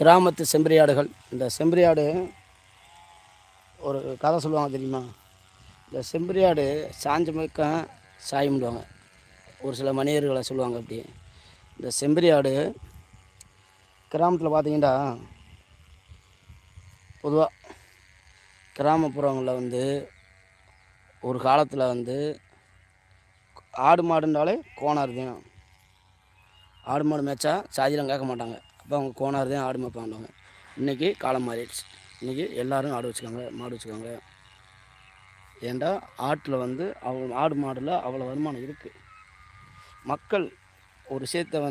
கிராமத்து செம்பரியாடுகள். இந்த செம்பரியாடு ஒரு கதை சொல்லுவாங்க தெரியுமா? இந்த செம்பரியாடு சாஞ்ச பக்கம் சாயம்டுவாங்க. ஒரு சில மனிதர்களை சொல்லுவாங்க அப்படி. இந்த செம்பரியாடு கிராமத்தில் பார்த்தீங்கன்னா, பொதுவாக கிராமப்புறங்களில் ஒரு காலத்தில் ஆடு மாடுன்றாலே கோணார் தான். ஆடு மாடு மேய்ச்சா சாதியெலாம் கேட்க மாட்டாங்க. அப்போ அவங்க கோணார் தான் ஆடு மேய்ப்பாங்க. இன்றைக்கி காலம் மாறிடுச்சு. இன்றைக்கி எல்லோரும் ஆடு வச்சுக்காங்க, மாடு வச்சுக்காங்க. ஏன்டா ஆட்டில் அவ்வளோ ஆடு மாடில் அவ்வளோ வருமானம் இருக்குது. மக்கள் ஒரு விஷயத்தை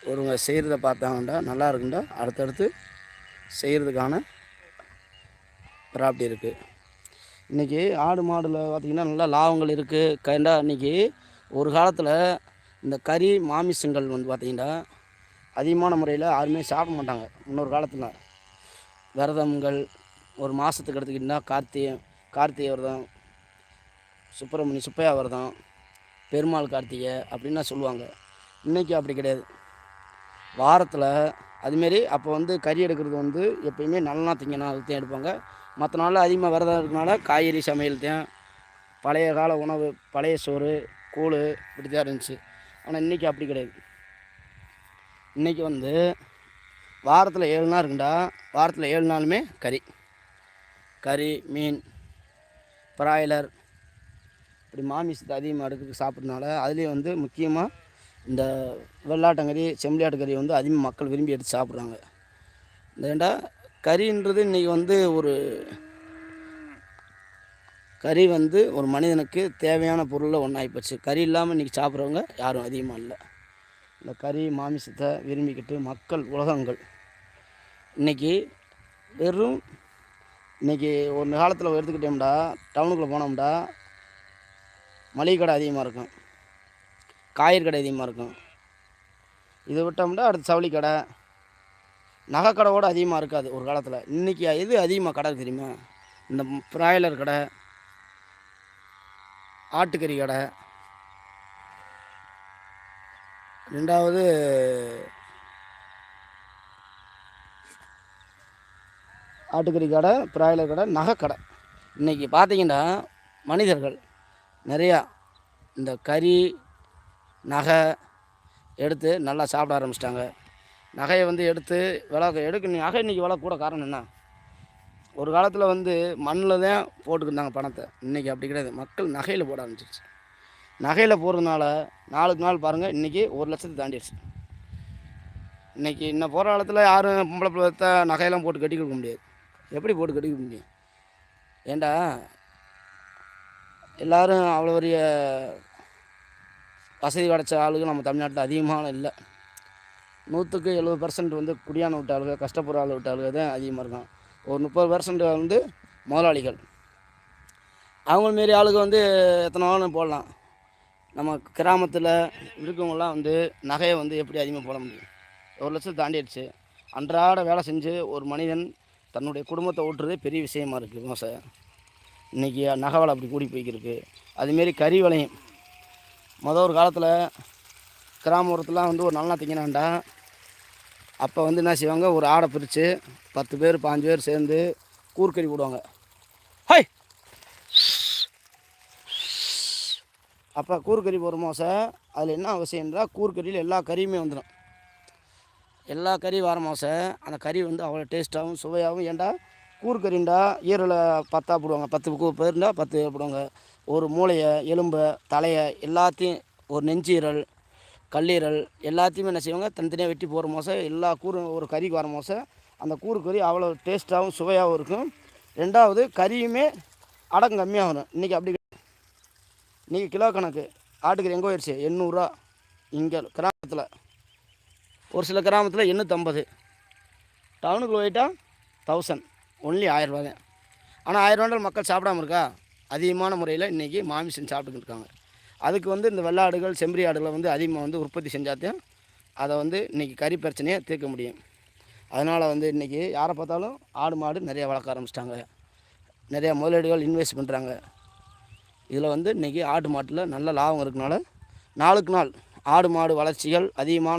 ஒருவங்க செய்கிறத பார்த்தாங்கண்டா நல்லா இருக்குண்டா அடுத்தடுத்து செய்கிறதுக்கான ப்ராப்டி இருக்குது. இன்றைக்கி ஆடு மாடில் பார்த்திங்கன்னா நல்லா லாபங்கள் இருக்குது. கண்டா இன்றைக்கி ஒரு காலத்தில் இந்த கறி மாமிசங்கள் பார்த்திங்கன்னா அதிகமான முறையில் யாருமே சாப்பிட மாட்டாங்க. இன்னொரு காலத்தில் விரதங்கள் ஒரு மாதத்துக்கு எடுத்துக்கிட்டிங்கன்னா கார்த்திகை விரதம், சுப்பையா விரதம், பெருமாள் கார்த்திகை அப்படின்னா சொல்லுவாங்க. இன்றைக்கி அப்படி கிடையாது. வாரத்தில் அதுமாரி அப்போ கறி எடுக்கிறது எப்பயுமே நல்லா திங்கணும் அதுதான் எடுப்பாங்க. மற்ற நாளில் அதிகமாக விரதம் இருக்கனால காய்கறி சமையல் தான், பழைய கால உணவு, பழைய சோறு, கூழ் இப்படி தான் இருந்துச்சு. ஆனால் இன்றைக்கி அப்படி கிடையாது. இன்றைக்கி வாரத்தில் 7 நாள் இருக்குண்டா, வாரத்தில் 7 நாளுமே கறி, மீன், பிராய்லர் இப்படி மாமிசத்தை அதிகமாக எடுக்கிறதுக்கு சாப்பிட்றதுனால அதுலேயும் முக்கியமாக இந்த வெள்ளாட்டங்கறி, செம்பரியாட்டு கறி அதிகமாக மக்கள் விரும்பி எடுத்து சாப்பிட்றாங்க. ஏண்டா கறின்றது இன்றைக்கி ஒரு கறி ஒரு மனிதனுக்கு தேவையான பொருளில் ஒன்றாகிப்போச்சு. கறி இல்லாமல் இன்றைக்கி சாப்பிட்றவங்க யாரும் அதிகமாக இல்லை. இந்த கறி மாமிசத்தை விரும்பிக்கிட்டு மக்கள் உலகங்கள் இன்றைக்கி ஒரு காலத்தில் எடுத்துக்கிட்டோம்டா, டவுனுக்குள்ளே போனோம்டா மளிகை கடை அதிகமாக இருக்கும், காய்கறி கடை அதிகமாக இருக்கும். இதை விட்டோம்னா அடுத்து சவுளி கடை, நகை கடை கூட அதிகமாக இருக்காது ஒரு காலத்தில். இன்றைக்கி எது அதிகமாக கடை தெரியுமா? இந்த பிராய்லர் கடை, ஆட்டுக்கறி கடை, ரெண்டாவது ஆட்டுக்கறி கடை, பிராய்லர் கடை, நகை கடை. இன்றைக்கி பார்த்திங்கன்னா மனிதர்கள் நிறையா இந்த கறி நகை எடுத்து நல்லா சாப்பிட ஆரம்பிச்சிட்டாங்க. நகையை எடுத்து நகை இன்றைக்கி விலை கூட. காரணம் என்ன? ஒரு காலத்தில் மண்ணில் தான் போட்டுக்கிட்டாங்க பணத்தை. இன்றைக்கி அப்படி கிடையாது. மக்கள் நகையில் போட ஆரம்பிச்சிருச்சு. நகையில் போடுறதுனால நாளுக்கு நாள் பாருங்கள் இன்றைக்கி 1 லட்சத்தை தாண்டிடுச்சு. இன்றைக்கி இன்னும் போகிற காலத்தில் யாரும் பொம்பளை பிள்ளை நகையெல்லாம் போட்டு கட்டி கொடுக்க முடியாது. எப்படி போட்டு கட்டி கொடுக்க முடியும்? ஏண்டா எல்லோரும் அவ்வளோ பெரிய வசதி படைச்ச ஆளுகள் நம்ம தமிழ்நாட்டில் அதிகமாக இல்லை. 100க்கு 70% குடியான விட்ட ஆளுங்க, கஷ்டப்படுற ஆள் விட்ட ஆளுங்க தான் அதிகமாக இருக்கும். ஒரு 30% முதலாளிகள். அவங்க மாரி ஆளுங்க எத்தனை நாளும் போடலாம். நம்ம கிராமத்தில் இருக்கவங்களாம் நகையை எப்படி அதிகமாக போட முடியும்? 1 லட்சம் தாண்டிடுச்சு. அன்றாட வேலை செஞ்சு ஒரு மனிதன் தன்னுடைய குடும்பத்தை ஓட்டுறதே பெரிய விஷயமா இருக்குது. மோசை இன்றைக்கி நகை விலை அப்படி கூடி போய்க்கிருக்கு. அதுமாரி கறி விலையும் ஒரு காலத்தில் கிராமப்புறத்துலாம் ஒரு நல்லா திங்கினாண்டா, அப்போ என்ன செய்வாங்க, ஒரு ஆடை பிரித்து 10 பேர் 5 பேர் சேர்ந்து கூர்க்கறி போடுவாங்க. ஹை அப்போ கூர்க்கறி போகிற மோசை அதில் என்ன அவசியம்ன்றா, கூர்க்கறியில் எல்லா கறியுமே வந்துடும். எல்லா கறி வர மோசை அந்த கறி அவ்வளோ டேஸ்ட்டாகவும் சுவையாகவும். ஏண்டா கூர்க்கறிண்டா ஈரலை 10 போடுவாங்க, 10 பேருண்டா 10 போடுவாங்க. ஒரு மூளையை, எலும்பை, தலையை எல்லாத்தையும், ஒரு நெஞ்சீரல், கல்லீரல் எல்லாத்தையுமே என்ன செய்வாங்க தனித்தனியாக வெட்டி போகிற மோசை. எல்லா ஒரு கறிக்கு வர மோசை. அந்த கூறுக்கறி அவ்வளோ டேஸ்ட்டாகவும் சுவையாகவும் இருக்கும். ரெண்டாவது கறியுமே அடக்கம் கம்மியாக வரும். இன்றைக்கி அப்படி இன்றைக்கி கிலோ கணக்கு ஆட்டுக்கறி எங்கே போயிடுச்சு? 800 ரூபா. இங்கே கிராமத்தில் ஒரு சில கிராமத்தில் 850. டவுனுக்குள்ளே போயிட்டால் 1000, ஒன்லி 1000 ரூபா தான். ஆனால் 1000 ரூபாய் மக்கள் சாப்பிடாமல் இருக்கா? அதிகமான முறையில் இன்றைக்கி மாமிசம் சாப்பிட்டுக்கிட்டு இருக்காங்க. அதுக்கு இந்த வெள்ளாடுகள், செம்பரி ஆடுகளை அதிகமாக உற்பத்தி செஞ்சாத்தையும் அதை இன்றைக்கி கறி பிரச்சனையை தீர்க்க முடியும். அதனால் இன்றைக்கி யாரை பார்த்தாலும் ஆடு மாடு நிறையா வளர்க்க ஆரம்பிச்சிட்டாங்க. நிறையா முதலீடுகள் இன்வெஸ்ட் பண்ணுறாங்க. இதில் இன்றைக்கி ஆடு மாட்டில் நல்ல லாபம் இருக்கனால நாளுக்கு நாள் ஆடு மாடு வளர்ச்சிகள் அதிகமான